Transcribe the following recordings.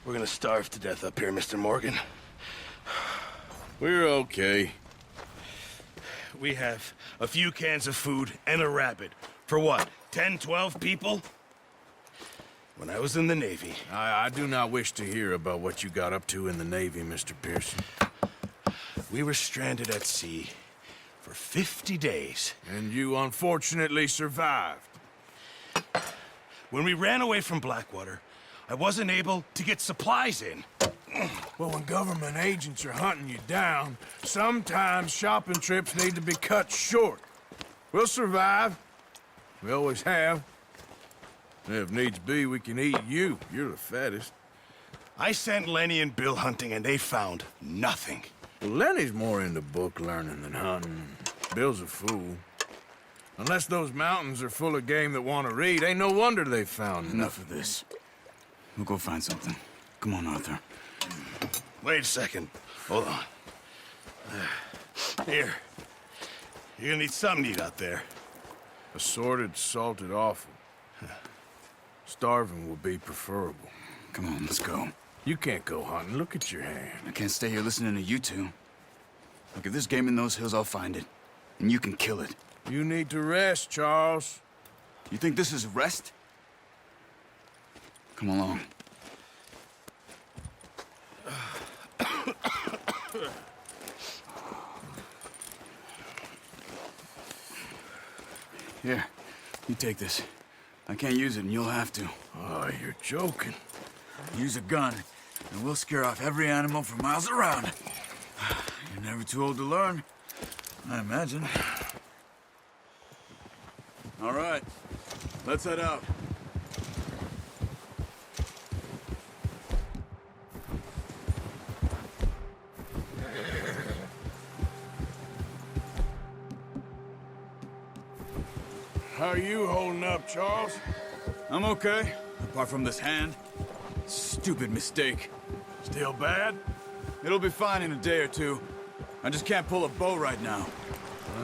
We're gonna starve to death up here, Mr. Morgan. We're okay. We have a few cans of food and a rabbit. For what, 10, 12 people? When I was in the Navy... I do not wish to hear about what you got up to in the Navy, Mr. Pearson. We were stranded at sea for 50 days. And you unfortunately survived. When we ran away from Blackwater, I wasn't able to get supplies in. Well, when government agents are hunting you down, sometimes shopping trips need to be cut short. We'll survive. We always have. If needs be, we can eat you. You're the fattest. I sent Lenny and Bill hunting, and they found nothing. Well, Lenny's more into book learning than hunting. Bill's a fool. Unless those mountains are full of game that want to read, ain't no wonder they found Enough of this. We'll go find something. Come on, Arthur. Wait a second. Hold on. Here. You're gonna need something to eat out there. Assorted, salted offal. Starving will be preferable. Come on, let's go. You can't go hunting. Look at your hand. I can't stay here listening to you two. Look, if there's game in those hills, I'll find it. And you can kill it. You need to rest, Charles. You think this is rest? Come along. Here, you take this. I can't use it, and you'll have to. Oh, you're joking. Use a gun, and we'll scare off every animal for miles around. You're never too old to learn, I imagine. All right, let's head out. How are you holding up, Charles? I'm okay, apart from this hand. Stupid mistake. Still bad? It'll be fine in a day or two. I just can't pull a bow right now.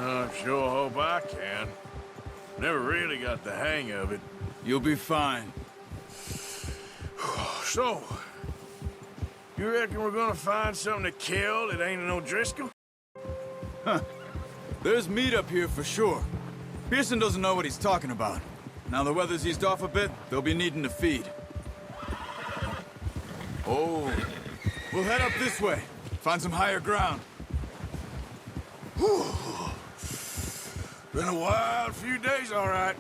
I sure hope I can. Never really got the hang of it. You'll be fine. So, you reckon we're gonna find something to kill that ain't no Driscoll? There's meat up here for sure. Pearson doesn't know what he's talking about. Now the weather's eased off a bit, they'll be needing to feed. Oh, we'll head up this way. Find some higher ground. Whew. Been a wild few days, all right.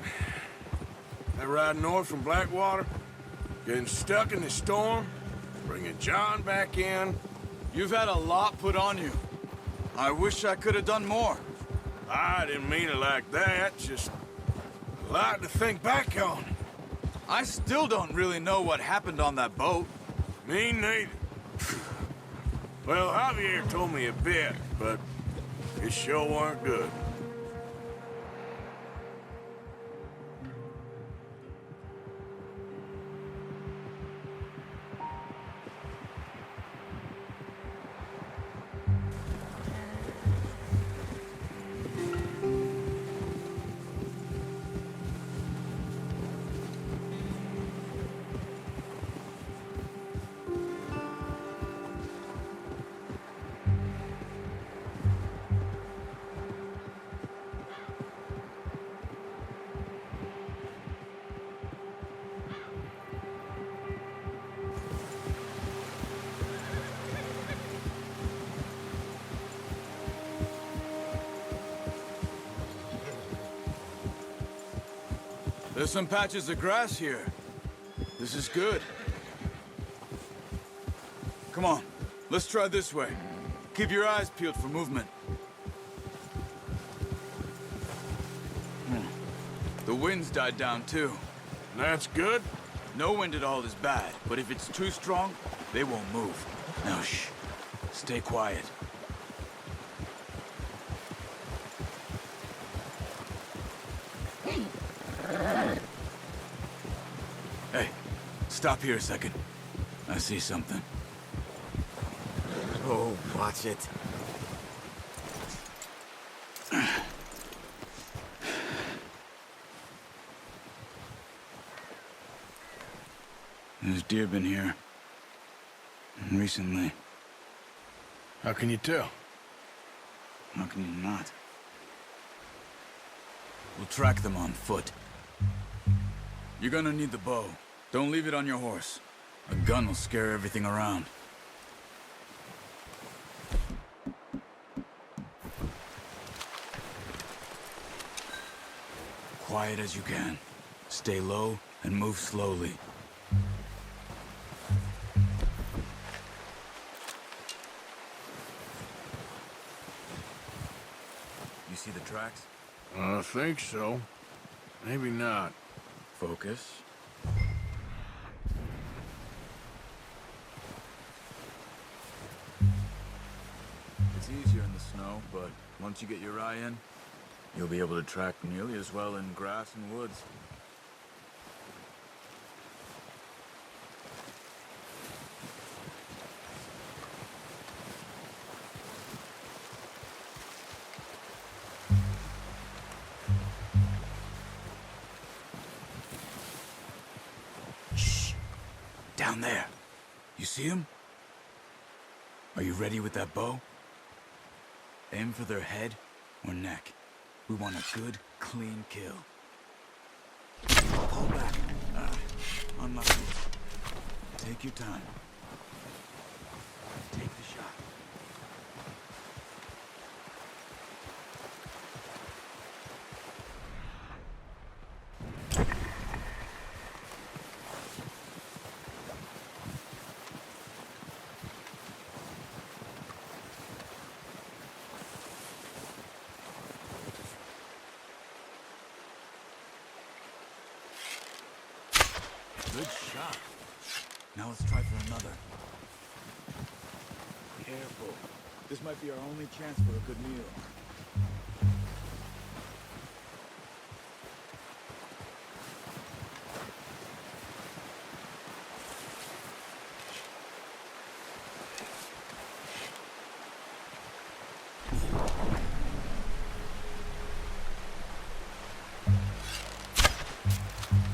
That ride north from Blackwater, getting stuck in the storm, bringing John back in. You've had a lot put on you. I wish I could have done more. I didn't mean it like that, just a lot to think back on. I still don't really know what happened on that boat. Me neither. Well, Javier told me a bit, but it sure weren't good. There's some patches of grass here. This is good. Come on, let's try this way. Keep your eyes peeled for movement. The wind's died down too. That's good. No wind at all is bad, but if it's too strong, they won't move. Now shh, stay quiet. Hey, stop here a second. I see something. Oh, watch it. There's deer been here. Recently. How can you tell? How can you not? We'll track them on foot. You're gonna need the bow. Don't leave it on your horse. A gun will scare everything around. Quiet as you can. Stay low and move slowly. You see the tracks? I think so. Maybe not. Focus. It's easier in the snow, but once you get your eye in, you'll be able to track nearly as well in grass and woods. Shh! Down there. You see him? Are you ready with that bow? Aim for their head or neck. We want a good, clean kill. Pull back. Unlucky. Take your time. Take the shot. Good shot. Now let's try for another. Careful. This might be our only chance for a good meal.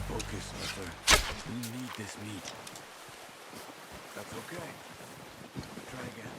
Focus, Arthur. We need this meat. That's okay. Try again.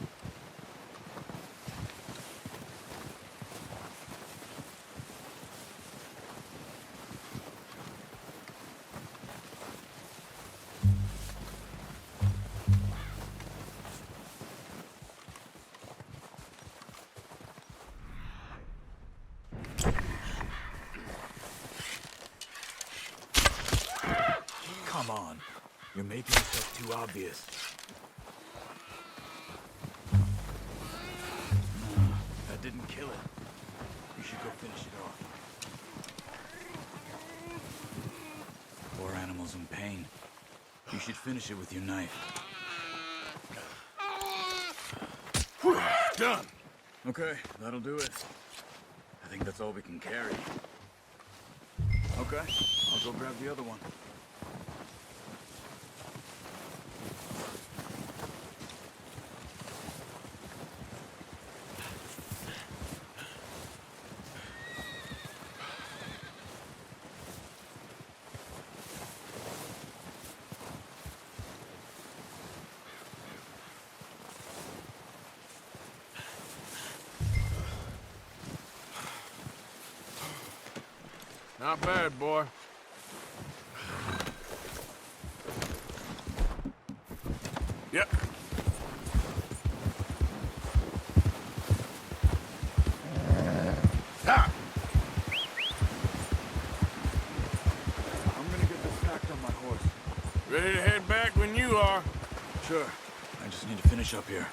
Come on. You're making yourself too obvious. That didn't kill it. You should go finish it off. Poor animal's in pain. You should finish it with your knife. Whew, done. Okay, that'll do it. I think that's all we can carry. Okay, I'll go grab the other one. Not bad, boy. Yep. Ha! I'm gonna get this packed on my horse. Ready to head back when you are. Sure. I just need to finish up here.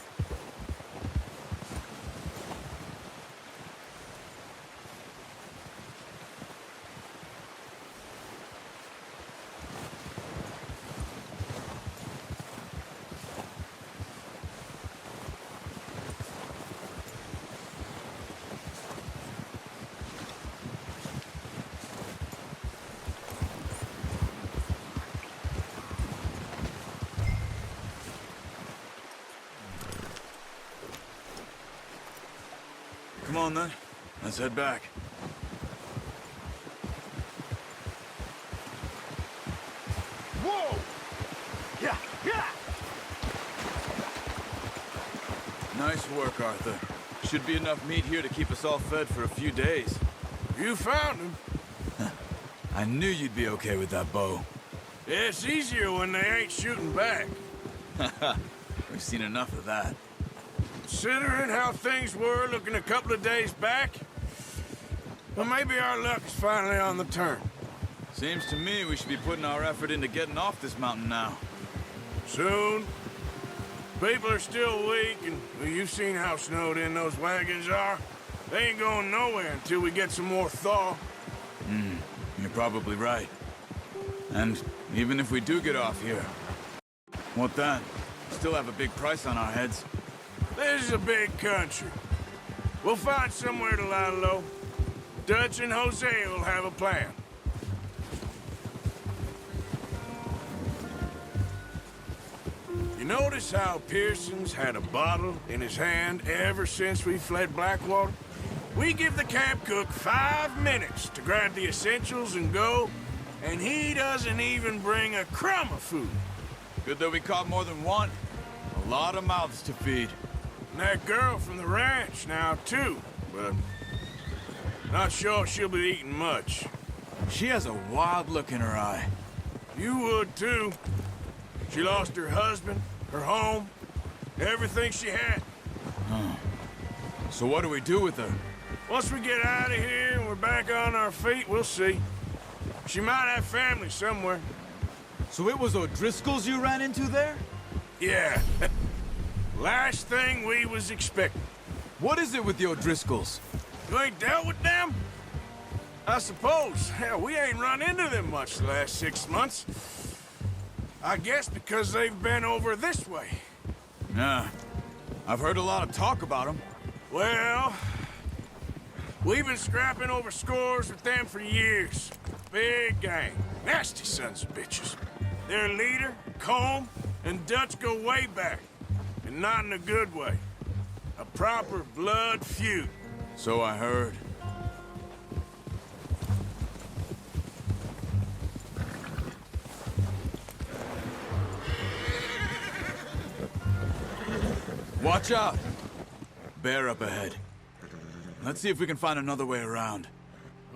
Come on, then. Let's head back. Whoa! Yeah, yeah! Nice work, Arthur. Should be enough meat here to keep us all fed for a few days. You found him. I knew you'd be okay with that bow. Yeah, it's easier when they ain't shooting back. We've seen enough of that. Considering how things were looking a couple of days back, well, maybe our luck's finally on the turn. Seems to me we should be putting our effort into getting off this mountain now. Soon. People are still weak, and well, you've seen how snowed in those wagons are. They ain't going nowhere until we get some more thaw. You're probably right. And even if we do get off here, what then? Still have a big price on our heads. This is a big country. We'll find somewhere to lie low. Dutch and Jose will have a plan. You notice how Pearson's had a bottle in his hand ever since we fled Blackwater? We give the camp cook 5 minutes to grab the essentials and go, and he doesn't even bring a crumb of food. Good that we caught more than one. A lot of mouths to feed. And that girl from the ranch now, too, but not sure she'll be eating much. She has a wild look in her eye. You would, too. She lost her husband, her home, everything she had. So what do we do with her? Once we get out of here and we're back on our feet, we'll see. She might have family somewhere. So it was O'Driscoll's you ran into there? Yeah. Last thing we was expecting. What is it with the O'Driscolls? You ain't dealt with them? I suppose. Hell, we ain't run into them much the last 6 months. I guess because they've been over this way. Nah. I've heard a lot of talk about them. Well, we've been scrapping over scores with them for years. Big gang. Nasty sons of bitches. Their leader, Combe, and Dutch go way back. And not in a good way. A proper blood feud. So I heard. Watch out! Bear up ahead. Let's see if we can find another way around.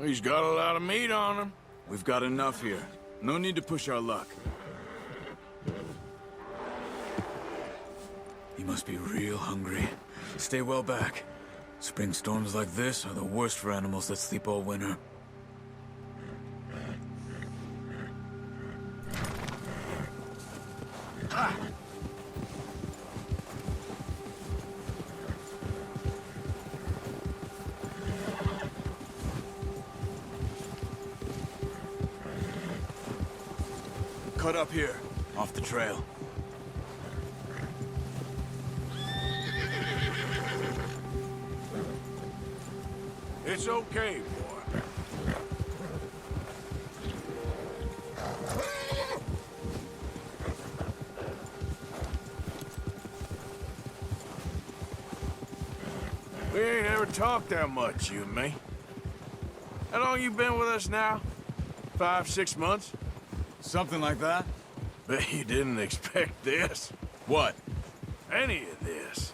He's got a lot of meat on him. We've got enough here. No need to push our luck. He must be real hungry. Stay well back. Spring storms like this are the worst for animals that sleep all winter. Cut up here, off the trail. It's okay, boy. We ain't ever talked that much, you and me. How long you been with us now? 5, 6 months? Something like that? Bet you didn't expect this. What? Any of this.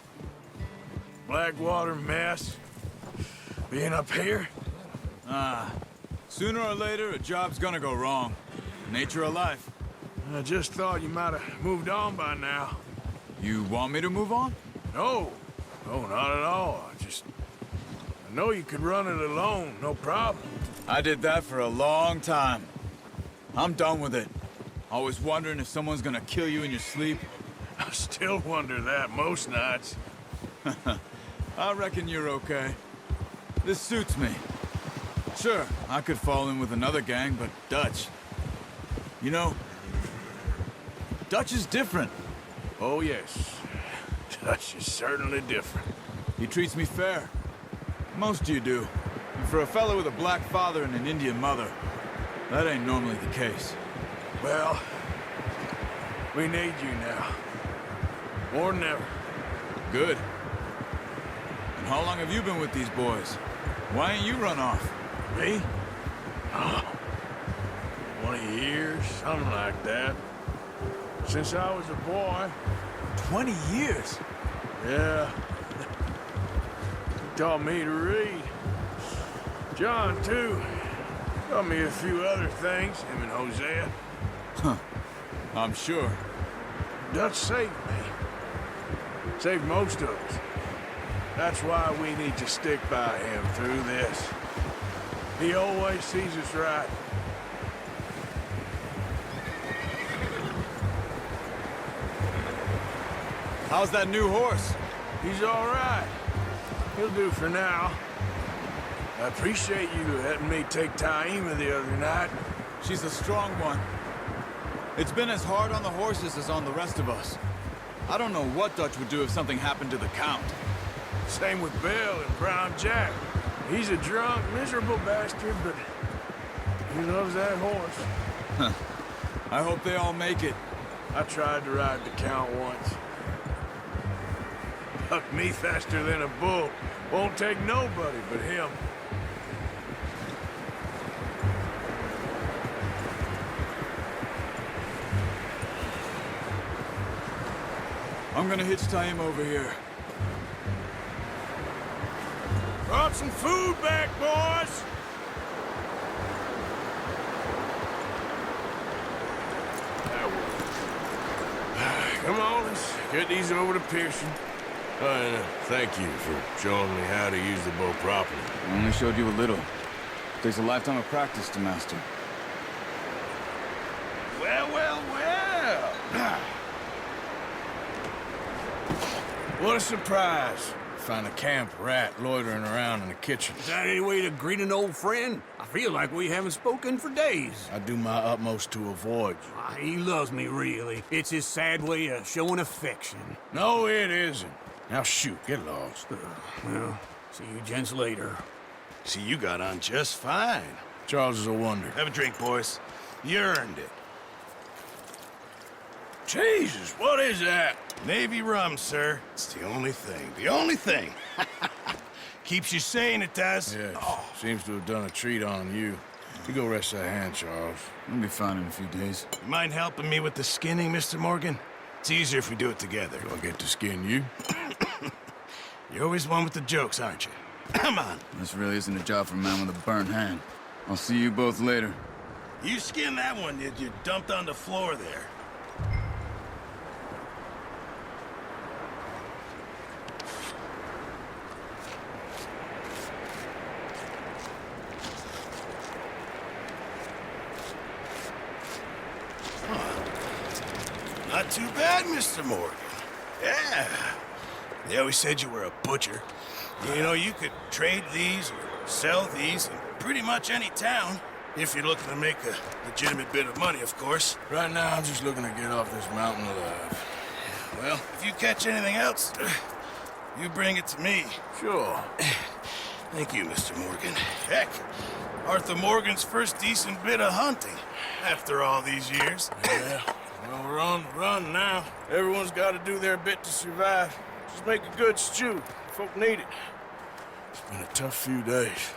Blackwater mess. Being up here. Sooner or later, a job's gonna go wrong. Nature of life. I just thought you might have moved on by now. You want me to move on? No. No, not at all. I know you could run it alone, no problem. I did that for a long time. I'm done with it. Always wondering if someone's gonna kill you in your sleep. I still wonder that most nights. I reckon you're okay. This suits me. Sure, I could fall in with another gang, but Dutch... You know, Dutch is different. Oh, yes. Dutch is certainly different. He treats me fair. Most of you do. And for a fellow with a black father and an Indian mother, that ain't normally the case. Well, we need you now. More than ever. Good. And how long have you been with these boys? Why ain't you run off? Me? Oh, 20 years, something like that. Since I was a boy. 20 years? Yeah, taught me to read. John, too. Taught me a few other things, him and Hosea. I'm sure. Dutch saved me. Saved most of us. That's why we need to stick by him through this. He always sees us right. How's that new horse? He's all right. He'll do for now. I appreciate you letting me take Taima the other night. She's a strong one. It's been as hard on the horses as on the rest of us. I don't know what Dutch would do if something happened to the Count. Same with Bill and Brown Jack. He's a drunk, miserable bastard, but he loves that horse. I hope they all make it. I tried to ride the Count once. Bucked me faster than a bull. Won't take nobody but him. I'm gonna hitch Taima over here. Brought some food back, boys! Come on, let's get these over to Pearson. And thank you for showing me how to use the bow properly. I only showed you a little. Takes a lifetime of practice to master. Well, well, well! What a surprise. Find a camp rat loitering around in the kitchen. Is that any way to greet an old friend? I feel like we haven't spoken for days. I do my utmost to avoid you. He loves me, really. It's his sad way of showing affection. No, it isn't. Now shoot, get lost. Well, see you gents later. See, you got on just fine. Charles is a wonder. Have a drink, boys. You earned it. Jesus, what is that? Navy rum, sir. It's the only thing. The only thing. Keeps you sane, it does. Yeah, seems to have done a treat on you. You go rest that hand, Charles. I'll be fine in a few days. You mind helping me with the skinning, Mr. Morgan? It's easier if we do it together. Do I get to skin you? You're always one with the jokes, aren't you? Come on. This really isn't a job for a man with a burnt hand. I'll see you both later. You skinned that one, did you? Dumped on the floor there. Not too bad, Mr. Morgan. Yeah. They always said you were a butcher. You know, you could trade these or sell these in pretty much any town. If you're looking to make a legitimate bit of money, of course. Right now, I'm just looking to get off this mountain alive. Well, if you catch anything else, you bring it to me. Sure. Thank you, Mr. Morgan. Heck, Arthur Morgan's first decent bit of hunting after all these years. Yeah. Well, we're on the run now. Everyone's got to do their bit to survive. Just make a good stew. Folk need it. It's been a tough few days.